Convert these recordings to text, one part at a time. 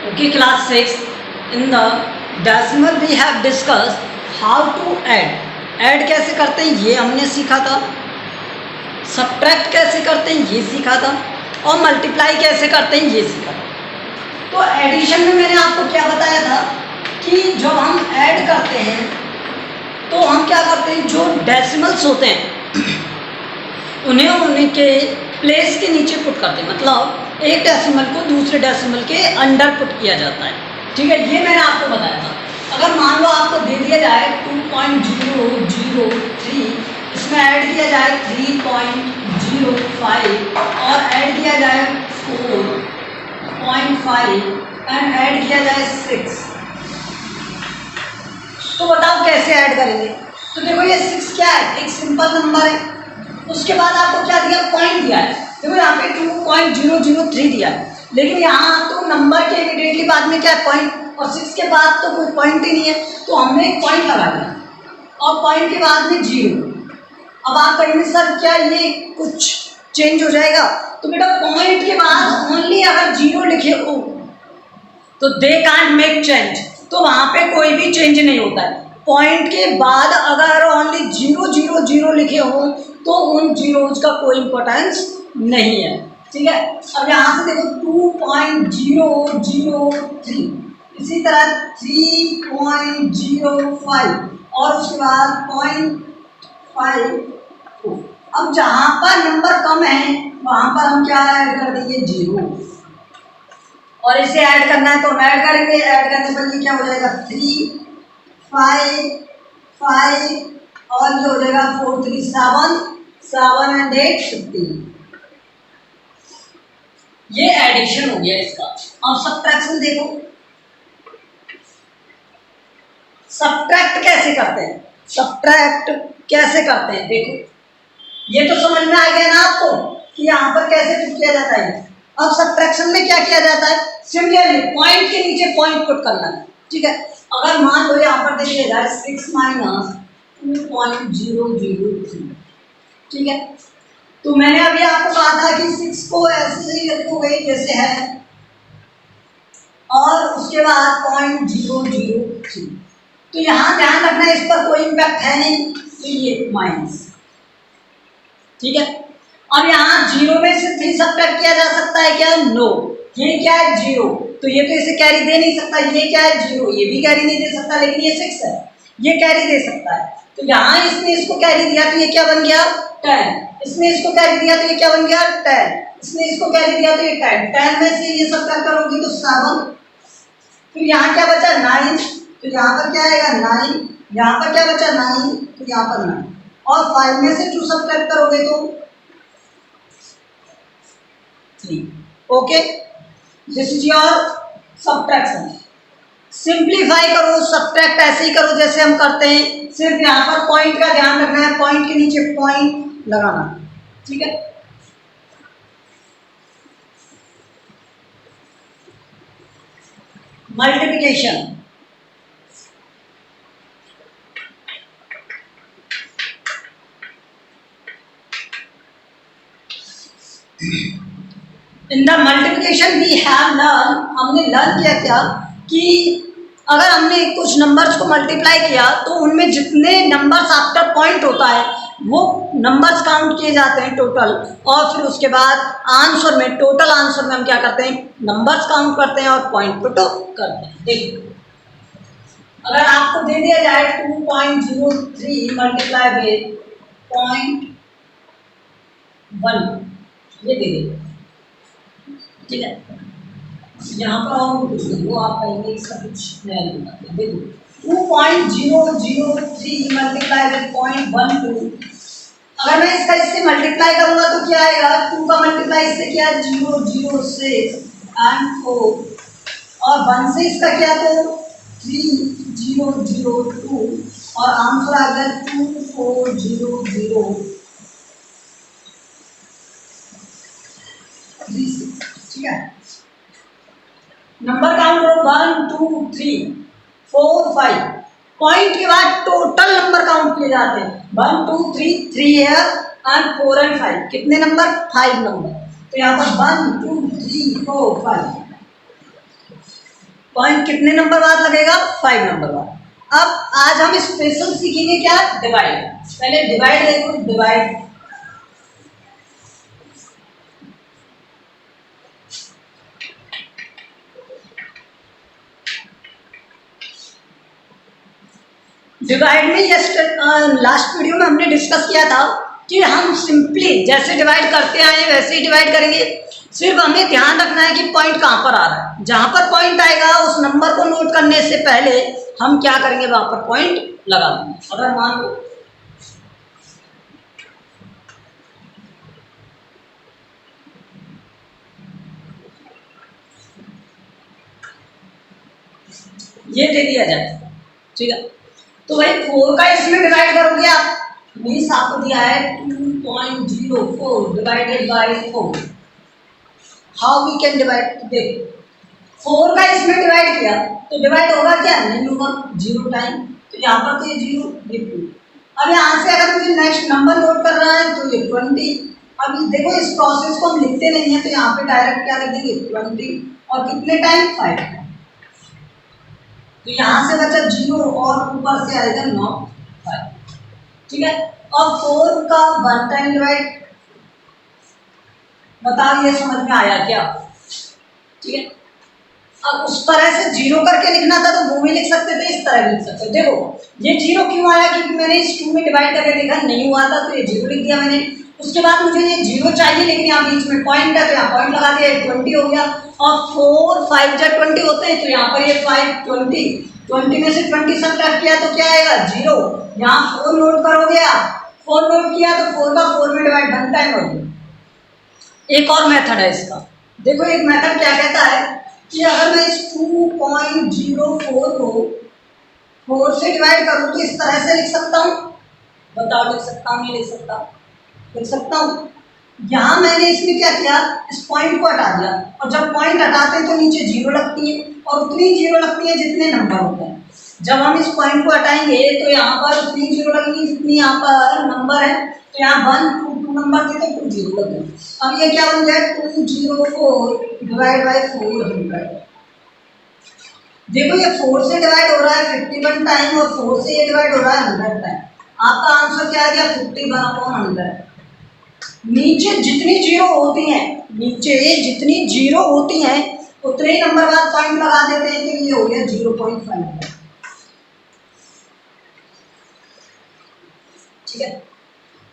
Okay, class 6. In the decimal we have discussed how to add. Add कैसे करते हैं ये हमने सीखा था, सब्ट्रैक्ट कैसे करते हैं ये सीखा था, और मल्टीप्लाई कैसे करते हैं ये सीखा था। तो एडिशन में मैंने आपको क्या बताया था कि जब हम ऐड करते हैं तो हम क्या करते हैं, जो डेसिमल्स होते हैं उन्हें उनके प्लेस के नीचे पुट करते हैं, मतलब एक डेसिमल को दूसरे डेसिमल के अंडर पुट किया जाता है। ठीक है, ये मैंने आपको बताया था। अगर मान लो आपको दे दिया जाए 2.003, इसमें ऐड किया जाए 3.05 और ऐड किया जाए 4.5 एंड ऐड किया जाए 6, तो बताओ कैसे ऐड करेंगे। तो देखो ये 6 क्या है, एक सिंपल नंबर है। उसके बाद आपको क्या दिया, पॉइंट दिया है। देखो यहाँ पे 2.003 दिया है, लेकिन यहाँ तो नंबर के इमीडिएटली बाद में क्या है, पॉइंट, और 6 के बाद तो कोई पॉइंट ही नहीं है, तो हमने एक पॉइंट लगा दिया और पॉइंट के बाद में 0। अब आप कहेंगे सर क्या ये कुछ चेंज हो जाएगा, तो बेटा पॉइंट के बाद ओनली अगर 0 लिखे हो तो दे कांट मेक चेंज, तो वहां पे कोई भी चेंज नहीं होता है। पॉइंट के बाद अगर ओनली 000 लिखे हो तो उन जीरोज का कोई इंपॉर्टेंस नहीं है। ठीक है, अब यहाँ से देखो 2.003, इसी तरह 3.05 और उसके बाद 0.5। अब जहां पर नंबर कम है वहां पर हम क्या ऐड कर देंगे, 0, और इसे ऐड करना है तो हम ऐड करेंगे। ऐड करने पर ये क्या हो जाएगा, 3, 5, 5 और ये हो जाएगा 4, 3, 7, 7 एंड 8, 15। ये एडिशन हो गया इसका। अब सब्ट्रैक्शन देखो, सब्ट्रैक्ट कैसे करते हैं, सब्ट्रैक्ट कैसे करते हैं देखो, ये तो समझ में आ गया ना आपको कि यहाँ पर कैसे पुट किया जाता है। अब सब्ट्रैक्शन में क्या किया जाता है, सिमिलरली पॉइंट के नीचे पॉइंट पुट करना है। ठीक है, अगर मान लो यहाँ पर देखिए 6 माइनस 2.003, ठीक है, तो मैंने अभी आपको कहा था कि 6 को ऐसे ही रखोगे जैसे है और उसके बाद 0.003, तो यहाँ ध्यान रखना इस पर कोई इम्पैक्ट है नहीं, तो ये माइनस। ठीक है, अब यहाँ 0 में से 3 सब्ट्रैक्ट किया जा सकता है क्या, नो। ये क्या है, 0, तो ये तो इसे कैरी दे नहीं सकता। ये क्या है, 0, ये भी कैरी नहीं दे सकता, लेकिन ये 6 है, ये कैरी दे सकता है। तो यहाँ इसने इसको कैरी दिया तो ये क्या बन गया, 10। इसने इसको कैरी दिया तो ये क्या बन गया, 10। इसने इसको कैरी दिया तो ये 10। 10 में से ये सब्ट्रैक्ट करोगे तो 7, फिर यहाँ क्या बचा, 9, तो यहाँ पर क्या आएगा, 9, यहाँ पर क्या बचा, 9, तो यहाँ पर 9, और 5 में से 2 सब्ट्रैक्ट करोगे तो 3। Okay, this is your subtraction. Simplify करो, सब्ट्रैक्ट ऐसे ही करो जैसे हम करते हैं, सिर्फ यहाँ पर पॉइंट का ध्यान रखना है, पॉइंट के नीचे पॉइंट लगाना। ठीक है, multiplication, in the multiplication we have learn, हमने लर्न किया क्या कि अगर हमने कुछ नंबर्स को मल्टीप्लाई किया तो उनमें जितने नंबर्स आफ्टर पॉइंट होता है वो नंबर्स काउंट किए जाते हैं टोटल, और फिर उसके बाद आंसर में, टोटल आंसर में हम क्या करते हैं, नंबर्स काउंट करते हैं और पॉइंट पुट करते हैं। देखो अगर आपको दे दिया जाए 2.03 मल्टीप्लाई विद 0.1, ये दे देगा। ठीक है, यहाँ पर और कुछ नहीं, वो आप कहेंगे इसका कुछ नया नहीं बताते। देखो 2.003 मल्टीप्लाई विद 0.12, अगर मैं इसका इससे मल्टीप्लाई करूंगा तो क्या आएगा, 2 का मल्टीप्लाई इससे क्या, 006 एंड 4, और 1 से इसका क्या, तो 3002, और आंसर आ गया 240036। ठीक है, नंबर काउंट करो 1 2 3 4 5, पॉइंट के बाद टोटल नंबर काउंट किए जाते हैं। 1 2 3, 3 है एंड 4 एंड 5, कितने नंबर, 5 नंबर। तो यहाँ पर 1 2 3 4 5, पॉइंट कितने नंबर बाद लगेगा? 5 नंबर बाद। अब आज हम स्पेशल सीखेंगे क्या? डिवाइड। पहले डिवाइड देखो, डिवाइड। डिवाइड में लास्ट वीडियो में हमने डिस्कस किया था कि हम सिंपली जैसे डिवाइड करते आए वैसे ही डिवाइड करेंगे। सिर्फ हमें ध्यान रखना है कि पॉइंट कहाँ पर आ रहा है। जहाँ पर पॉइंट आएगा उस नंबर को नोट करने से पहले हम क्या करेंगे, वहाँ पर पॉइंट लगा देंगे। अगर मान लो ये दे दिया जाए, ठीक है, तो भाई 4 का इसमें डिवाइड करोगे आप, मीन्स आपको दिया है 2.04 divided by 4। How we can divide? देखो 4 का इसमें डिवाइड किया तो डिवाइड होगा क्या? नहीं होगा, 0 टाइम। तो यहाँ पर तो ये 0, ये 2। अब यहाँ से अगर मुझे नेक्स्ट नंबर नोट कर रहा है तो ये 20। अब देखो इस प्रोसेस को हम लिखते नहीं है तो यहाँ पे डायरेक्ट क्या लिख देंगे? 20। और कितने टाइम? 5 टाइम। तो यहाँ से बचा 0 और ऊपर से आएगा 9, 5, ठीक है। और 4 का 1 टाइम डिवाइड, बताओ ये समझ में आया क्या? ठीक है। अब उस तरह से 0 करके लिखना था तो वो भी लिख सकते थे, इस तरह भी लिख सकते थे। देखो ये 0 क्यों आया? क्योंकि मैंने इस 2 में डिवाइड करके देखा नहीं हुआ था तो ये 0 लिख दिया मैंने। उसके बाद मुझे ये 0 चाहिए लेकिन यहाँ बीच में पॉइंट है तो यहाँ पॉइंट लगा दिया, 20 हो गया। और 4 5 जा 20 होते हैं तो यहाँ पर ये 5 20 में से 20 सब्ट्रैक्ट किया तो क्या आएगा? 0। यहाँ 4 नोट करोगे आप, 4 नोट किया तो 4 का 4 में डिवाइड 1 टाइम हो गया। एक और मेथड है इसका। देखो एक मेथड क्या कहता है कि अगर मैं इस 2.04 को 4 से डिवाइड करूँ तो इस तरह से लिख सकता हूँ। बताओ लिख सकता हूँ? नहीं लिख सकता? लिख सकता हूँ। यहाँ मैंने इसमें क्या किया, इस पॉइंट को हटा दिया, और जब पॉइंट हटाते हैं तो नीचे 0 लगती है और उतनी 0 लगती है जितने नंबर होते हैं। जब हम इस पॉइंट को हटाएंगे तो यहाँ पर उतनी 0 लगेंगी जितनी यहाँ पर नंबर है। तो यहाँ 1 2 नंबर थे तो 2 0 लग गए। अब ये क्या बन जाए? 204 डिवाइड बाई 400। देखो ये 4 से डिवाइड हो रहा है 51 टाइम और 4 से ये डिवाइड हो रहा है 100 टाइम। आपका आंसर क्या आ गया? 51/100। नीचे जितनी 0 होती हैं, नीचे जितनी 0 होती हैं उतने ही नंबर बाद पॉइंट लगा देते हैं कि ये हो गया 0.5। ठीक है,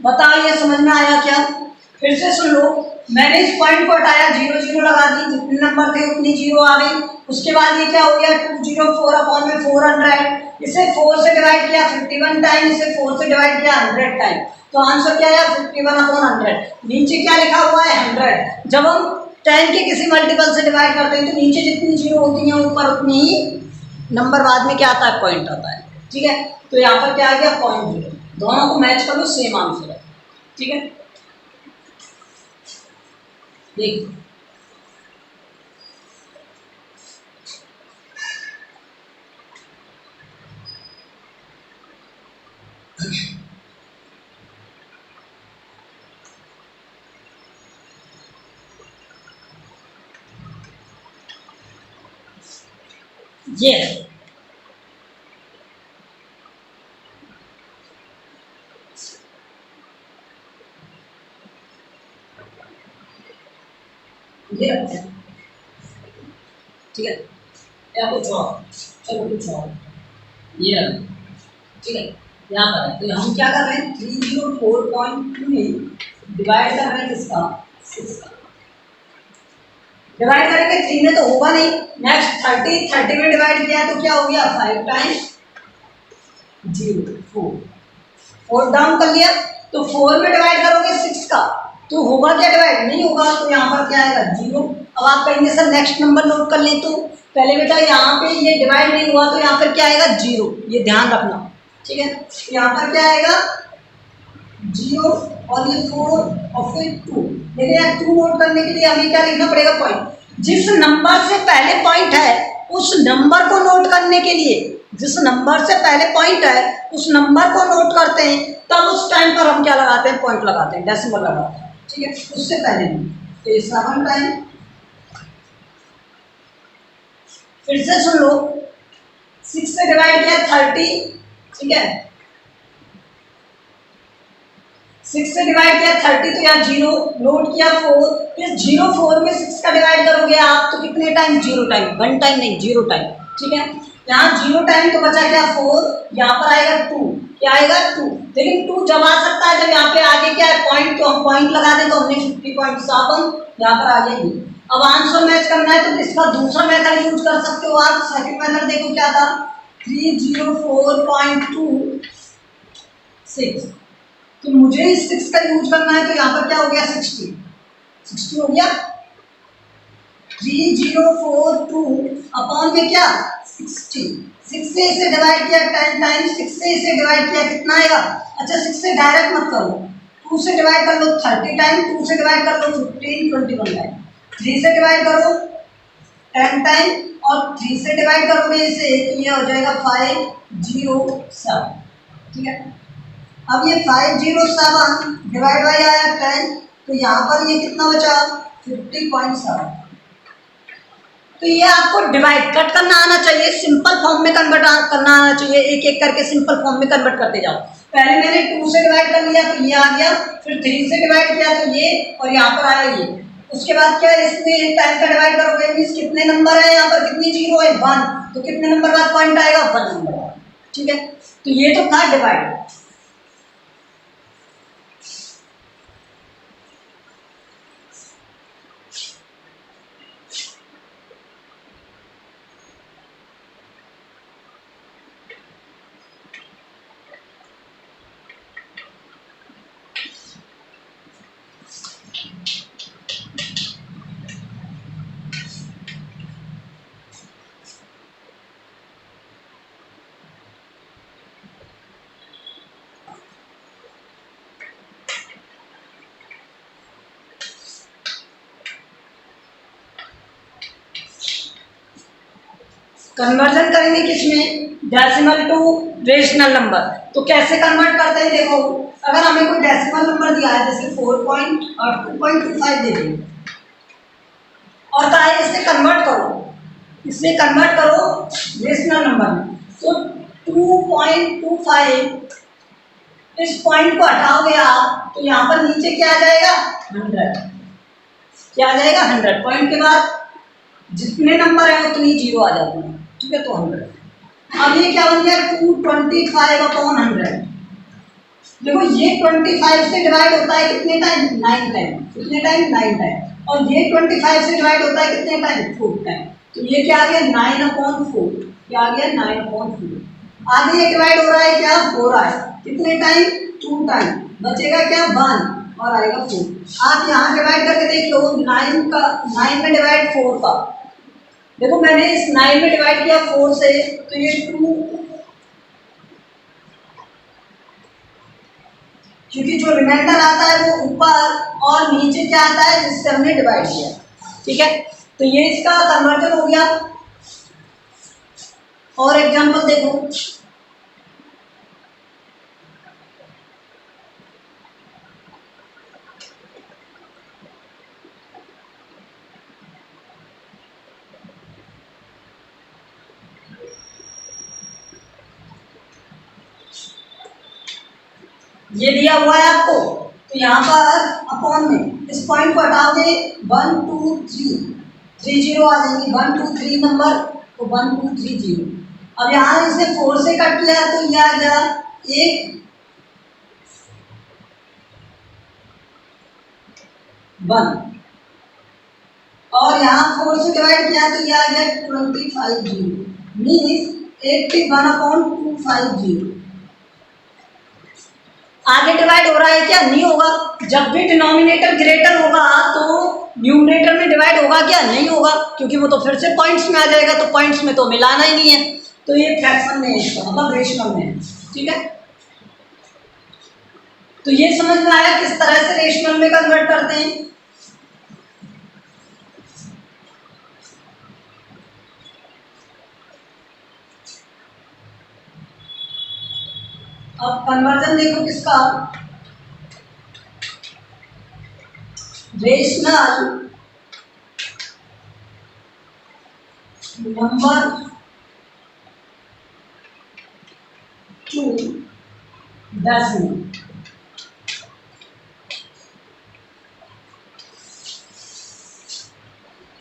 बताओ ये समझ में आया क्या? फिर से सुन लो। मैंने इस पॉइंट को हटाया, 0 0 लगा दी, जितने नंबर थे उतनी 0 आ गई। उसके बाद ये क्या हो गया? 204/400। इसे 4 से डिवाइड किया 51 टाइम, इसे 4 से डिवाइड किया 100 टाइम। तो आंसर क्या आया? 51/100। नीचे क्या लिखा हुआ है? 100। जब हम 10 के किसी मल्टीपल से डिवाइड करते हैं तो नीचे जितनी 0 होती हैं ऊपर उतनी ही नंबर बाद में क्या आता है? पॉइंट आता है। ठीक है, तो यहाँ पर क्या आ गया? 0.0। दोनों को मैच कर लो, सेम आंसर है। ठीक है, देखिए ये है। ये रखते हैं, ठीक है, या कुछ और, चलो कुछ और, ये रख, ठीक है, यहाँ पर है। तो हम क्या कर रहे हैं? 304.2 में डिवाइड कर रहे हैं किसका? 6 का। डिवाइड करेंगे 3 में तो होगा नहीं। नेक्स्ट 30 में डिवाइड किया तो क्या हो गया? 5 टाइम्स 0 4 डाउन कर लिया। तो 4 में डिवाइड करोगे 6 का तो होगा क्या? डिवाइड नहीं होगा, तो यहाँ पर क्या आएगा? 0। अब आप कहेंगे सर नेक्स्ट नंबर नोट कर लें, तो पहले बेटा यहाँ पे ये डिवाइड नहीं हुआ तो यहाँ पर क्या आएगा? 0। ये ध्यान रखना, ठीक है। यहाँ पर क्या आएगा? 0 और ये 4 और फिर 2। लेकिन यहाँ 2 नोट करने के लिए हमें क्या लिखना पड़ेगा? पॉइंट। जिस नंबर से पहले पॉइंट है उस नंबर को नोट करने के लिए, जिस नंबर से पहले पॉइंट है उस नंबर को नोट करते हैं, तब उस टाइम पर हम क्या लगाते हैं? पॉइंट लगाते हैं, डेसिमल लगाते हैं। ठीक है, उससे पहले नहीं। तो 7 टाइम फिर से सुन लो, 6 से डिवाइड किया 30, ठीक है, 6 से डिवाइड किया 30, तो यहाँ 0 नोट किया 4, इस 0 4 में 6 का डिवाइड करोगे आप तो कितने टाइम, 0 टाइम, 1 टाइम नहीं 0 टाइम, ठीक है। यहाँ 0 टाइम तो बचा क्या 4, यहाँ पर आएगा 2, क्या आएगा 2, लेकिन 2 जब आ सकता है जब यहाँ पे आगे क्या है पॉइंट, तो हम पॉइंट लगा दें, तो हमने 50.7 यहाँ पर आ जाएगी। अब आंसर मैच करना है तो इसका दूसरा मेथड यूज कर सकते हो आप। सेकंड मेथड देखो क्या था, 304.26, तो मुझे इस 6 का यूज करना है, तो यहाँ पर क्या हो गया 60 हो गया, 3042 अपॉन में क्या 60, 6 से इसे डिवाइड किया 10 टाइम्स, 6 से इसे डिवाइड किया कितना आएगा, अच्छा 6 से डायरेक्ट मत करो, 2 से डिवाइड कर लो 30 टाइम, 2 से डिवाइड कर लो 15 21 टाइम, 3 से डिवाइड करो 10 टाइम, और 3 से डिवाइड करोगे इसे तो ये हो जाएगा 507, ठीक है। अब ये 507 डिवाइड बाई आया 10, तो यहाँ पर ये कितना बचा 50.7, तो ये आपको डिवाइड कट करना आना चाहिए, सिंपल फॉर्म में कन्वर्ट करना आना चाहिए, एक एक करके सिंपल फॉर्म में कन्वर्ट करते जाओ। पहले मैंने 2 से डिवाइड कर लिया तो ये आ गया, फिर 3 से डिवाइड किया तो ये, और यहाँ पर आया ये, उसके बाद क्या इसमें 10 का डिवाइड करोगे मीन्स कितने नंबर है यहाँ पर, कितनी जीरो है 1, तो कितने नंबर बाद पॉइंट आएगा 1 नंबर, ठीक है। तो ये तो था डिवाइड। कन्वर्जन करेंगे किसमें, डेसिमल टू रेशनल नंबर। तो कैसे कन्वर्ट करते हैं देखो, अगर हमें कोई डेसिमल नंबर दिया है जैसे 2.25 दे दें और कहा है इसे कन्वर्ट करो, इसे कन्वर्ट करो रेशनल नंबर में, तो 2.25 इस पॉइंट को हटाओगे आप तो यहाँ पर नीचे क्या आ जाएगा 100, क्या आ जाएगा 100, पॉइंट के बाद जितने नंबर है उतनी जीरो आ जाती है, ठीक है, तो 100। अब ये क्या बन गया 225/100, देखो ये 25 से डिवाइड होता है कितने टाइम 9 टाइम, कितने टाइम 9 टाइम, और ये 25 से डिवाइड होता है कितने टाइम 4 टाइम, तो ये क्या आ गया 9/4, क्या आ गया 9/4, आगे ये डिवाइड हो रहा है क्या हो रहा है कितने टाइम 2 टाइम, बचेगा क्या 1 और आएगा 4। आप यहाँ डिवाइड करके देख लो 9 में डिवाइड 4 का, देखो मैंने इस 9 में डिवाइड किया 4 से, तो ये 2, क्योंकि जो रिमाइंडर आता है वो ऊपर और नीचे क्या आता है जिससे हमने डिवाइड किया, ठीक है। तो ये इसका कन्वर्जन हो गया। और एग्जांपल देखो, ये दिया हुआ है आपको, तो यहाँ पर अपॉन में इस पॉइंट को हटाओगे 1 2 3, 3 जीरो आ जाएंगी, 1 2 3 नंबर, तो 1 2 3 0। अब यहाँ इसने 4 से कट किया तो ये आ गया 1 1, और यहाँ 4 से डिवाइड किया तो ये आ गया 25 0, मीन्स 81/250। आगे डिवाइड हो रहा है क्या, नहीं होगा, जब भी डिनोमिनेटर ग्रेटर होगा तो न्यूमरेटर में डिवाइड होगा क्या, नहीं होगा, क्योंकि वो तो फिर से पॉइंट्स में आ जाएगा, तो पॉइंट्स में तो मिलाना ही नहीं है, तो ये फ्रैक्शन में है मतलब रेशनल में है, ठीक है। तो ये समझ में आया किस तरह से रेशनल में कन्वर्ट करते हैं। अब कन्वर्जन देखो किसका, rational number two decimal.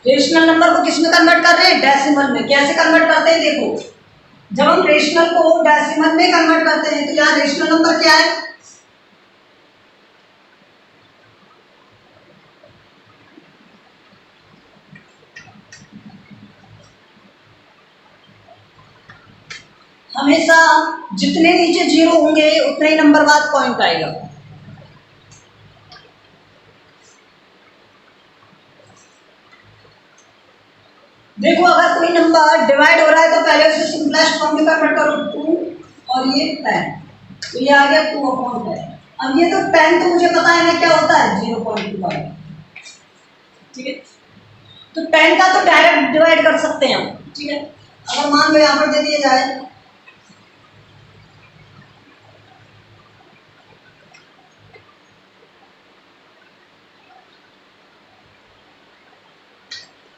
Rational number को किस में कन्वर्ट कर रहे हैं? डेसिमल में। कैसे कन्वर्ट करते हैं देखो, जब हम रेशनल को डेसिमल में कन्वर्ट करते हैं तो यहाँ रेशनल नंबर क्या है? हमेशा जितने नीचे जीरो होंगे उतने ही नंबर बाद पॉइंट आएगा। देखो अगर कोई नंबर डिवाइड हो रहा है तो पहले उसे सिंपलेस्ट फॉर्म में कन्वर्ट करो, 2 और ये 10, तो ये आ गया 2/10। अब ये तो 10 तो मुझे पता है ना क्या होता है, 0.25। ठीक है, तो 10 का तो डायरेक्ट डिवाइड कर सकते हैं हम। ठीक है, अगर मान लो यहाँ पर दे दिया जाए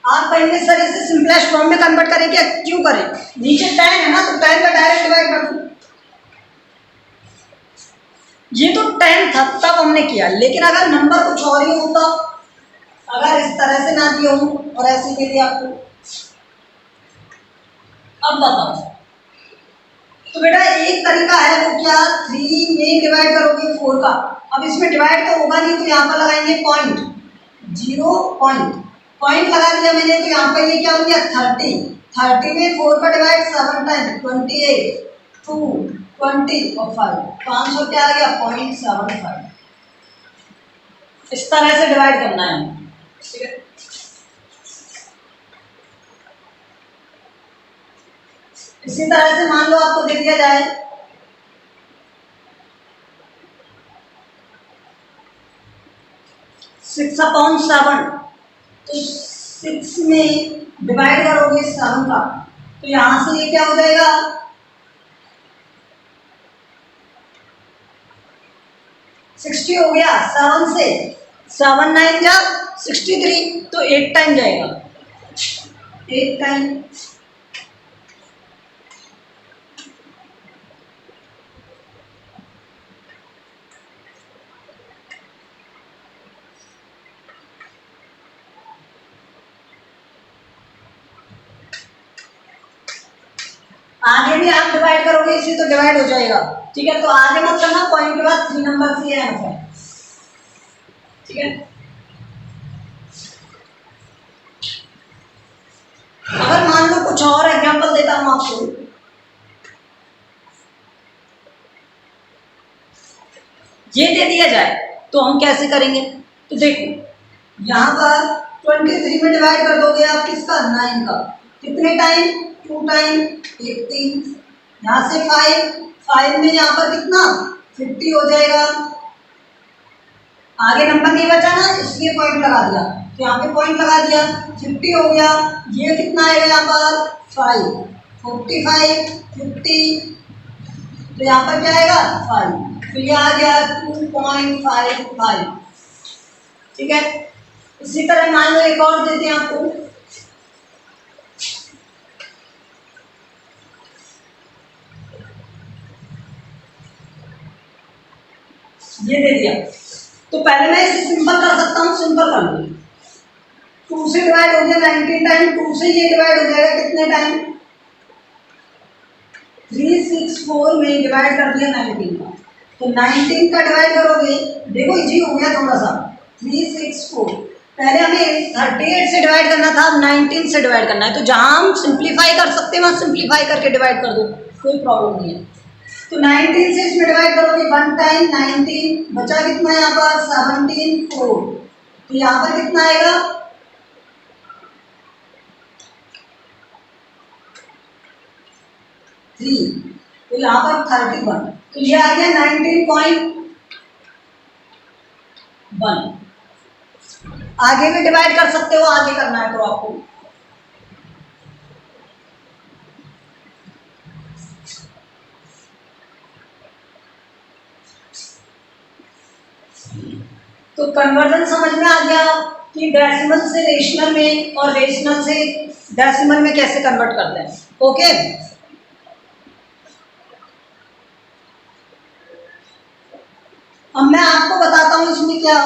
आप कहेंगे सर इसे सिंपलेस्ट फॉर्म में कन्वर्ट करें क्या? क्यों करें, नीचे 10 है ना, तो 10 का डायरेक्ट डिवाइड कर दो। ये तो 10 था तब हमने किया, लेकिन अगर नंबर कुछ और ही होता, अगर इस तरह से ना दिया हूं और ऐसे दे दिया आपको, अब बताओ। तो बेटा एक तरीका है वो क्या, 3 में डिवाइड करोगे 4 का। अब इसमें डिवाइड तो होगा नहीं तो यहाँ पर लगाएंगे पॉइंट, 0 पॉइंट लगा दिया मैंने, तो यहाँ पर ये क्या हो गया 30 में 4 का डिवाइड 7 टाइम 28, 2 20 और 5, तो आंसर क्या आ गया 0.75। इस तरह से डिवाइड करना है। ठीक है, इसी तरह से मान लो आपको दे दिया जाए 6/7, तो 6 में डिवाइड करोगे 7 का, तो यहां से ये क्या हो जाएगा 60 हो गया। 7 से 7 9 जा 63, तो 8 टाइम जाएगा, 8 टाइम। आगे भी आप डिवाइड करोगे इसे तो डिवाइड हो जाएगा। ठीक है, तो आगे मत करना, पॉइंट के बाद 3 नंबर से आंसर। ठीक है, अगर मान लो कुछ और एग्जांपल देता हूं आपको, ये दे दिया जाए तो हम कैसे करेंगे? तो देखो यहाँ पर 23 में डिवाइड कर दोगे आप किसका, 9 का, कितने टाइम 2 टाइम 18, यहाँ से 5 में यहाँ पर कितना 50 हो जाएगा। आगे नंबर नहीं बचा ना इसलिए पॉइंट लगा दिया, तो यहाँ पे पॉइंट लगा दिया, 50 हो गया। ये कितना आएगा यहाँ पर 5, 45 50, तो यहाँ पर क्या आएगा 5, तो ये आ गया 2.55। ठीक है, इसी तरह मान लो एक और देते हैं आपको, ये दे दिया, तो पहले मैं इसे सिंपल कर सकता हूँ, सिंपल कर लो, 2 से डिवाइड हो गया 19 टाइम, 2 से ये डिवाइड हो जाएगा कितने टाइम 364 में डिवाइड कर दिया 19 का, तो 19 का डिवाइड करोगे, देखो इजी हो गया थोड़ा सा, 364, पहले हमें 38 से डिवाइड करना था, अब 19 से डिवाइड करना है, तो जहां हम सिंप्लीफाई कर सकते हैं वहां सिंप्लीफाई करके डिवाइड कर दो, कोई प्रॉब्लम नहीं है। तो 19 से इसमें डिवाइड करोगे 1 टाइम 19, बचा कितना यहाँ पर 17 4, तो यहाँ पर कितना आएगा 3, तो यहाँ पर 31, तो ये आ गया 19.1। आगे भी डिवाइड कर सकते हो, आगे करना है तो आपको, तो कन्वर्जन समझ में आ गया कि डेसिमल से रेशनल में और रेशनल से डेसिमल में कैसे कन्वर्ट करते हैं। ओके, अब मैं आपको बताता हूँ इसमें क्या।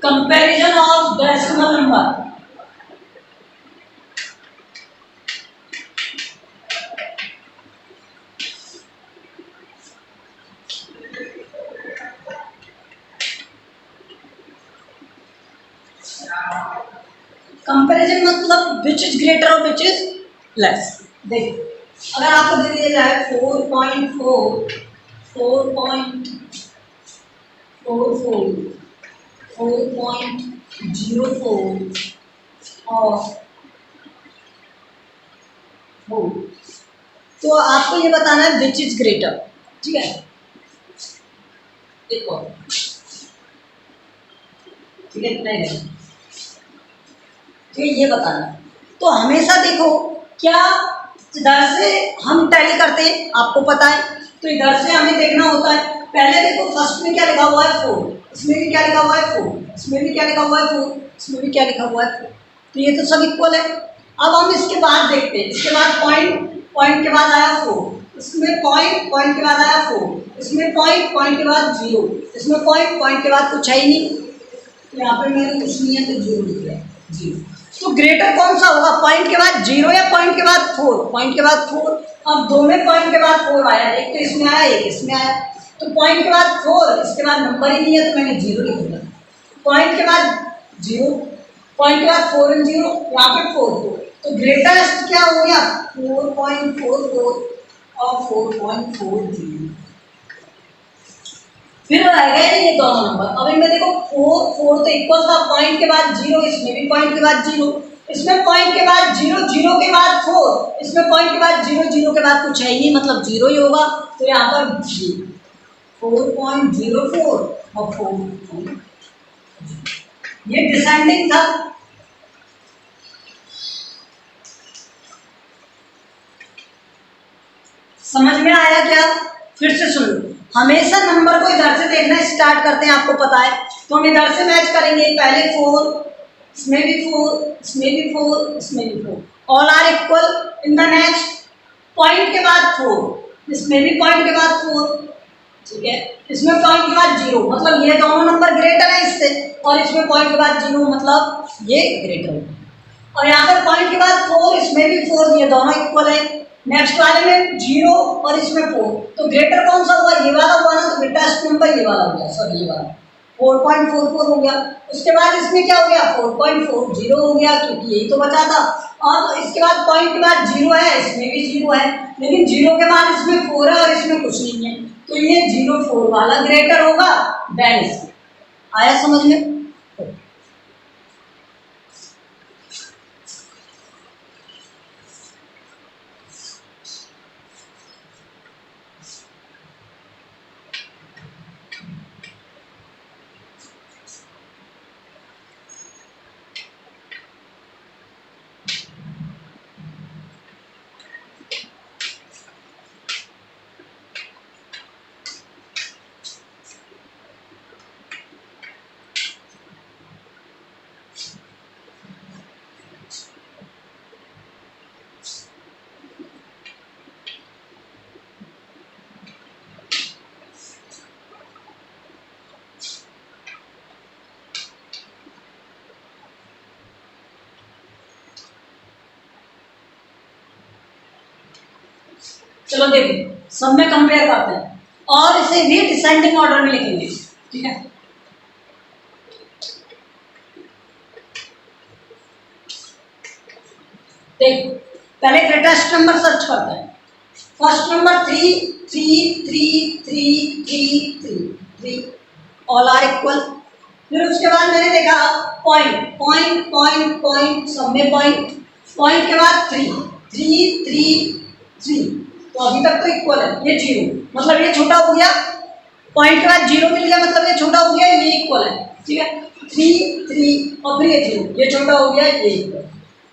Comparison of decimal number. Comparison मतलब विच इज ग्रेटर और विच इज लेस। देखिए, अगर आपको दे दिया जाए 4.4, 4.44, 4.04 और 4, तो आपको ये बताना है विच इज ग्रेटर। ठीक है, एक और, ठीक है, इतना ही रहेगा। ठीक है, ये बताना है। तो हमेशा देखो क्या इधर से हम टैली करते हैं, आपको पता है, तो इधर से हमें देखना होता है। पहले देखो फर्स्ट में क्या लिखा हुआ है 4, इसमें भी क्या लिखा हुआ है 4, इसमें भी क्या लिखा हुआ है 4, इसमें भी क्या लिखा हुआ है 4, तो ये तो सब इक्वल है। अब हम इसके बाद देखते हैं, इसके बाद पॉइंट, पॉइंट के बाद आया 4, इसमें पॉइंट, पॉइंट के बाद आया 4, इसमें पॉइंट, पॉइंट के बाद 0, इसमें पॉइंट, पॉइंट के बाद कुछ है ही नहीं, तो यहाँ पे मेरे कुछ नहीं है तो 0 लिख दिया, 0। तो ग्रेटर कौन सा होगा, पॉइंट के बाद 0 या पॉइंट के बाद 4, पॉइंट के बाद 4। अब दो में पॉइंट के बाद 4 आया, एक तो इसमें आया एक इसमें आया, तो पॉइंट के बाद 4, इसके बाद नंबर ही नहीं है तो मैंने 0 लिख दिया। पॉइंट के बाद 0, पॉइंट के बाद 4 और 0, यहाँ पे 4, तो ग्रेटेस्ट क्या हो गया 4.44 और 4.40। फिर आएगा ये दोनों नंबर। अब इनमें देखो 4, 4 तो इक्वल था, पॉइंट के बाद 0, इसमें भी पॉइंट के बाद 0, इसमें पॉइंट के बाद 0, 0 के बाद 4, इसमें पॉइंट के बाद 0, 0 के बाद कुछ है ही नहीं, मतलब 0 ही होगा। तो यहाँ पर 4.04 और 4, ये डिसेंडिंग था। समझ में आया क्या? फिर से सुन लो, हमेशा नंबर को इधर से देखना स्टार्ट करते हैं, आपको पता है, तो हम इधर से मैच करेंगे। पहले 4, इसमें भी 4, इसमें भी 4, इसमें भी 4, all are equal. In the next point के बाद 4, इसमें भी पॉइंट के बाद 4, ठीक है, इसमें पॉइंट के बाद 0, मतलब ये दोनों नंबर ग्रेटर है इससे, और इसमें पॉइंट के बाद 0, मतलब ये ग्रेटर है। और यहाँ पर पॉइंट के बाद 4, इसमें भी 4, ये दोनों इक्वल है। नेक्स्ट वाले में 0 और इसमें 4, तो ग्रेटर कौन सा हुआ, ये वाला हुआ ना, तो ग्रेटेस्ट नंबर ये वाला हो गया, सॉरी ये वाला 4.44 हो गया। उसके बाद इसमें क्या हो गया 4.40 हो गया, क्योंकि यही तो बचा था। और इसके बाद पॉइंट के बाद 0 है, इसमें भी 0 है, लेकिन 0 के बाद इसमें 4 है और इसमें कुछ नहीं है, तो ये 0, 4 वाला ग्रेटर होगा देन इसमें। आया समझ में? चलो देखो, सब में कंपेयर करते हैं और इसे भी डिसेंडिंग ऑर्डर में लिखेंगे, ठीक है। देखो, पहले ग्रेटेस्ट नंबर सर्च करते हैं। First number 3, 3, 3, 3, 3, 3, 3, all are equal. फिर उसके बाद मैंने देखा पॉइंट, पॉइंट, पॉइंट, पॉइंट, सब में पॉइंट, पॉइंट के बाद 3, 3, 3, 3, तो अभी तक तो इक्वल है, ये 0, मतलब ये छोटा हो गया, पॉइंट के बाद जीरो मिल गया, मतलब ये छोटा हो गया, ये इक्वल है, ठीक है। 3 3 और फिर ये 0, ये छोटा हो गया, ये इक्वल।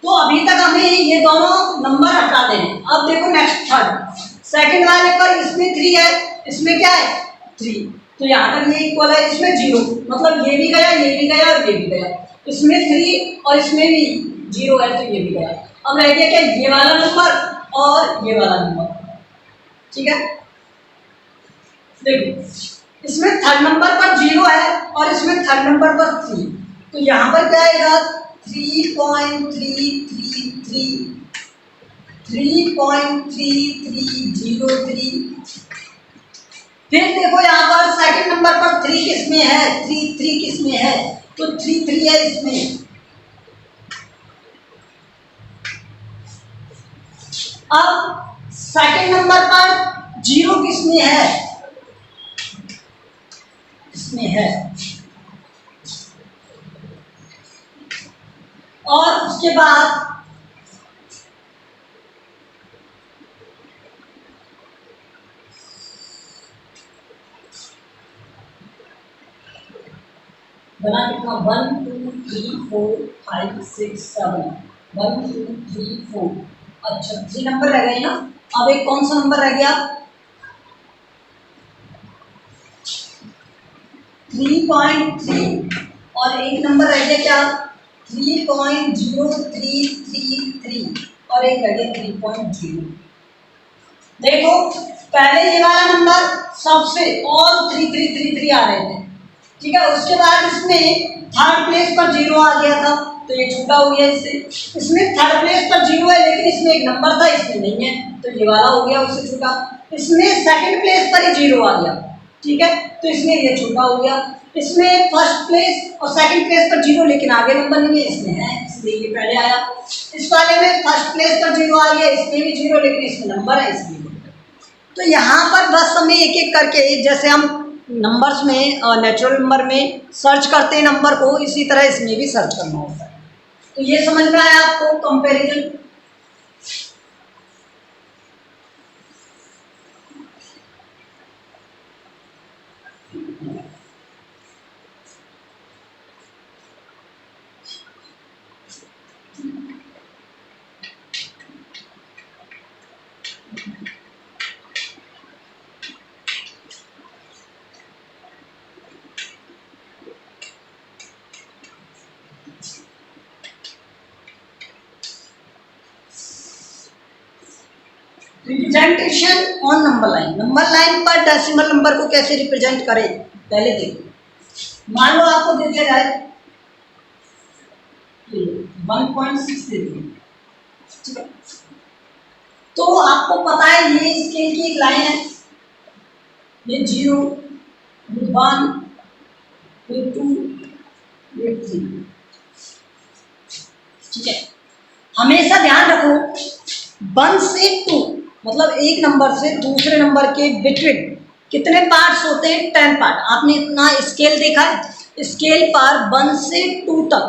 तो अभी तक हमें ये दोनों नंबर हटा देने। अब देखो नेक्स्ट थर्ड, सेकंड वाले पर इसमें 3 है, इसमें क्या है 3, तो यहाँ तक ये इक्वल है, इसमें 0, मतलब ये भी गया, ये भी गया और ये भी गया। इसमें 3 और इसमें भी 0 है, तो ये भी गया। अब रह गया क्या, ये वाला नंबर और ये वाला नंबर, ठीक है। देखो इसमें थर्ड नंबर पर 0 है और इसमें थर्ड नंबर पर 3, तो यहाँ पर क्या आएगा 3.333 3.3303। फिर देखो यहाँ पर सेकंड नंबर पर 3 किसमें है, 3 किसमें है, तो 3 है इसमें। अब सेकंड नंबर पर 0 किसमें है, इसमें है। और उसके बाद बना कितना 1 2 3 4 5 6 7 1 2 3 4, अच्छा 3 नंबर रह गए ना। अब एक कौन सा नंबर रह गया 3.3 और एक नंबर रह गया क्या 3.0333 और एक रह गया 3.0। देखो पहले ये वाला नंबर सबसे ऑल 3333 आ रहे थे, ठीक है। उसके बाद इसमें थर्ड प्लेस पर 0 आ गया था, तो ये छोटा हो गया इससे। इसमें थर्ड प्लेस पर 0 है लेकिन इसमें एक नंबर था, इसमें नहीं है, तो ये वाला हो गया उससे छोटा। इसमें सेकंड प्लेस पर ही 0 आ गया, ठीक है, तो इसमें ये छोटा हो गया। इसमें फर्स्ट प्लेस और सेकंड प्लेस पर 0 लेकिन आगे नंबर नहीं है, इसमें है, इसलिए ये पहले आया। इस वाले में फर्स्ट प्लेस पर 0 आ गया, इसमें भी 0 लेकिन इसमें नंबर है, इसलिए। तो यहाँ पर बस हमें एक एक करके, जैसे हम नंबर्स में नेचुरल नंबर में सर्च करते हैं नंबर को, इसी तरह इसमें भी सर्च करना होता है। तो ये समझ में आया आपको comparison. Representation on number line, number line पर डेसिमल नंबर को कैसे रिप्रेजेंट करें पहले देखो। मान लो आपको दे दिया जाए 1.6 दे दिया, ठीक है, तो आपको पता है ये स्केल की एक लाइन है, ये 0 ये 1 ये 2 ये 3, ठीक है। हमेशा ध्यान रखो 1 से 2 मतलब एक नंबर से दूसरे नंबर के बिटवीन कितने पार्ट्स होते हैं, 10 पार्ट। आपने इतना स्केल देखा है, स्केल पर 1 से 2 तक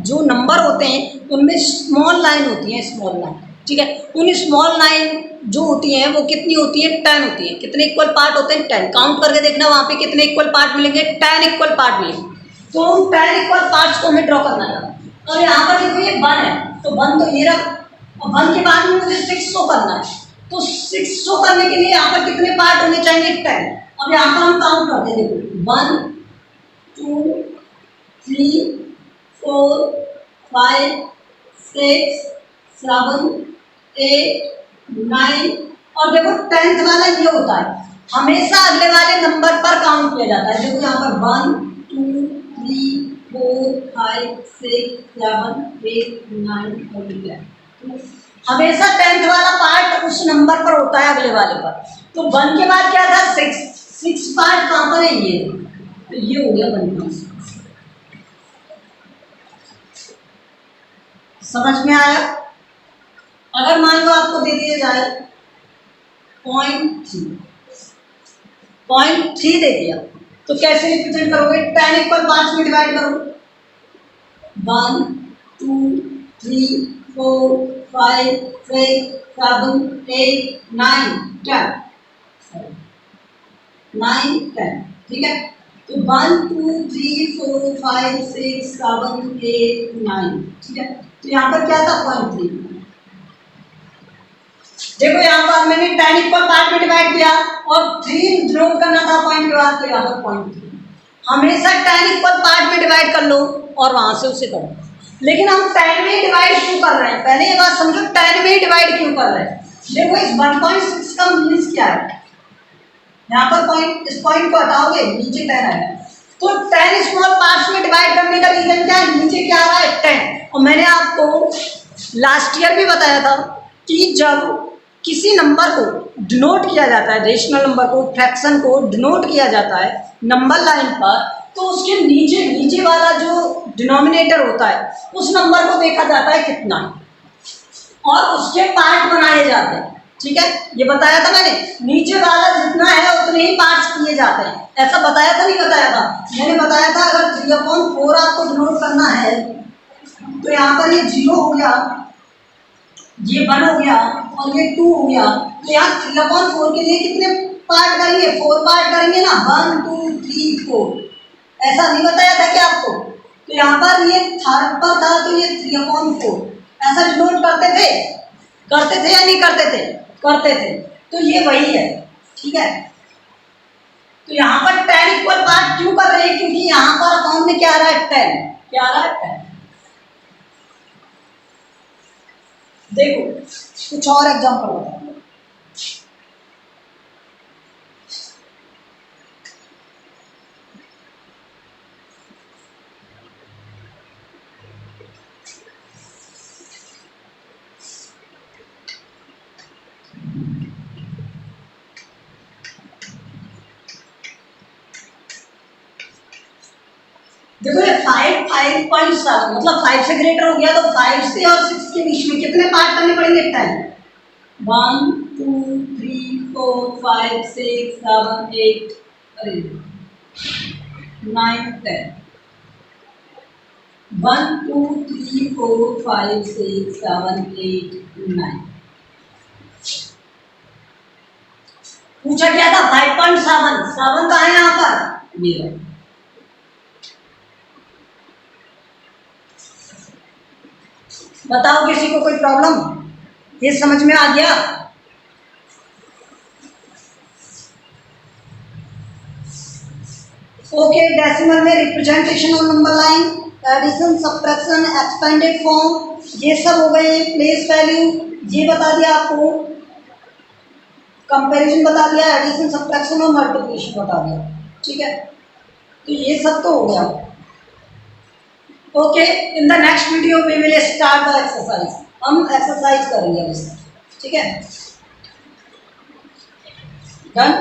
जो नंबर होते हैं उनमें स्मॉल लाइन होती है, स्मॉल लाइन, ठीक है। उन स्मॉल लाइन जो होती हैं वो कितनी होती है, 10 होती है। कितने इक्वल पार्ट होते हैं, 10। काउंट करके देखना वहाँ पे कितने इक्वल पार्ट मिलेंगे, 10 इक्वल पार्ट मिलेंगे। तो उन 10 इक्वल पार्ट्स को हमें ड्रॉ करना है। और यहाँ पर देखो ये 1 है, तो 1 तो ये रहा, और 1 के बाद में मुझे 6 शो करना है, तो 6 शो करने के लिए यहाँ पर कितने पार्ट होने चाहिए, 10। अब यहाँ पर हम काउंट करते हैं, देखो 1 2 3 4 5 6 7 8 9 और देखो 10th वाला ये होता है, हमेशा अगले वाले नंबर पर काउंट किया जाता है। देखो यहाँ पर 1 2 3 4 5 6 7 8 9 और 10, हमेशा 10th वाला पार्ट उस नंबर पर होता है अगले वाले पर। तो 1 के बाद क्या था, 6 पार्ट कहाँ पर है, ये, तो ये हो गया 1.6। समझ में आया। अगर मान लो आपको दे दिया जाए 0.3 दे दिया, तो कैसे रिप्रेजेंट करोगे, 10 इक्वल 5 में डिवाइड करो, 1 2 3 4 5 6 7 8 9 10, 9 10, ठीक है। तो 1 2 3 4 5 6 7 8 9, ठीक है। तो यहाँ पर क्या था 0.3। देखो यहाँ पर मैंने 10 इक्वल पार्ट में डिवाइड किया और 3 डिनोट करना था पॉइंट के बाद, तो यहाँ पर 0.3। हमेशा 10 इक्वल पार्ट में डिवाइड कर लो और वहां से उसे करो। लेकिन हम 10 में डिवाइड क्यों कर रहे हैं, पहले ये बात समझो, 10 में डिवाइड क्यों कर रहे हैं। देखो इस 1.6 का मीन्स क्या है, यहाँ पर पॉइंट, इस पॉइंट को हटाओगे नीचे 10 आएगा। तो 10 स्मॉल पार्ट्स में डिवाइड करने का रीजन क्या है, नीचे क्या आ रहा है 10। और मैंने आपको लास्ट ईयर भी बताया था कि जब किसी नंबर को डिनोट किया जाता है, रेशनल नंबर को, फ्रैक्शन को डिनोट किया जाता है नंबर लाइन पर, तो उसके नीचे नीचे वाला जो डिनोमिनेटर होता है उस नंबर को देखा जाता है कितना है और उसके पार्ट बनाए जाते हैं, ठीक है। ये बताया था मैंने, नीचे वाला जितना है उतने ही पार्ट्स किए जाते हैं, ऐसा बताया था नहीं बताया था, मैंने बताया था। अगर 3/4 आपको डिनोट करना है तो यहाँ पर ये 0 हो गया, ये 1 हो गया और ये 2 हो गया। तो यहाँ 3/4 के लिए कितने पार्ट करेंगे, 4 पार्ट करेंगे ना, 1 2 3 4। ऐसा नहीं बताया था क्या आपको। तो यहाँ पर ये थर्ड पर था तो ये 3/4 ऐसा डिनोट करते थे या नहीं करते थे, करते थे। तो ये वही है, ठीक है। तो यहाँ पर 10 इक्वल पार्ट क्यों कर रहे हैं, क्योंकि यहाँ पर अकाउंट में क्या आ रहा है 10, क्या आ रहा है 10। देखो कुछ और एग्जांपल बताओ। देखो ये 5.7 मतलब 5 से ग्रेटर हो गया, तो 5 से और 6 के बीच में कितने पार्ट करने पड़ेंगे 10, 1 2 3 4 5 6 7 8 9 10, 1 2 3 4 5 6 7 8 9। पूछा क्या था 5.7, 7 कहाँ है यहाँ पर, ये है। बताओ किसी को कोई प्रॉब्लम, ये समझ में आ गया। ओके, डेसिमल में representation on number line, addition subtraction expanded form, ये सब हो गए। प्लेस वैल्यू ये बता दिया आपको, कंपैरिजन बता दिया, एडिशन सब्ट्रैक्शन और मल्टीप्लिकेशन बता दिया, ठीक है। तो ये सब तो हो गया। Okay, in the next video we will start the exercise, हम एक्सरसाइज करेंगे इसमें, ठीक है। डन।